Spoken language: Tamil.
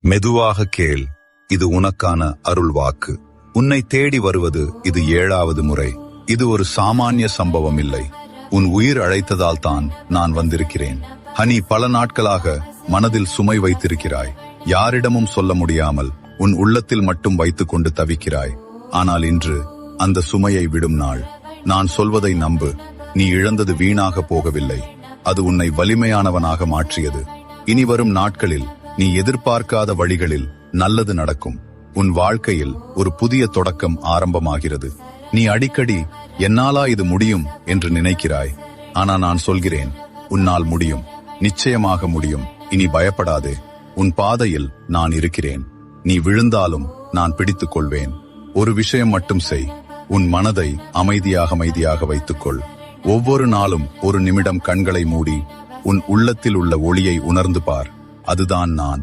மெதுவாக கேள், இது உனக்கான அருள் வாக்கு. உன்னை தேடி வருவது இது 7வது முறை. இது ஒரு சாமானிய சம்பவம் இல்லை. உன் உயிர் அழைத்ததால் தான் நான் வந்திருக்கிறேன். ஹனி, பல நாட்களாக மனதில் சுமை வைத்திருக்கிறாய். யாரிடமும் சொல்ல முடியாமல் உன் உள்ளத்தில் மட்டும் வைத்துக் கொண்டு தவிக்கிறாய். ஆனால் இன்று அந்த சுமையை விடும் நாள். நான் சொல்வதை நம்பு. நீ இழந்தது வீணாக போகவில்லை. அது உன்னை வலிமையானவனாக மாற்றியது. இனி வரும் நாட்களில் நீ எதிர்பார்க்காத வழிகளில் நல்லது நடக்கும். உன் வாழ்க்கையில் ஒரு புதிய தொடக்கம் ஆரம்பமாகிறது. நீ அடிக்கடி என்னாலா இது முடியும் என்று நினைக்கிறாய். ஆனா நான் சொல்கிறேன், உன்னால் முடியும். நிச்சயமாக முடியும். இனி பயப்படாதே. உன் பாதையில் நான் இருக்கிறேன். நீ விழுந்தாலும் நான் பிடித்துக் கொள்வேன். ஒரு விஷயம் மட்டும் செய். உன் மனதை அமைதியாக வைத்துக்கொள். ஒவ்வொரு நாளும் ஒரு நிமிடம் கண்களை மூடி உன் உள்ளத்தில் உள்ள ஒளியை உணர்ந்து பார். அதுதான் நான்.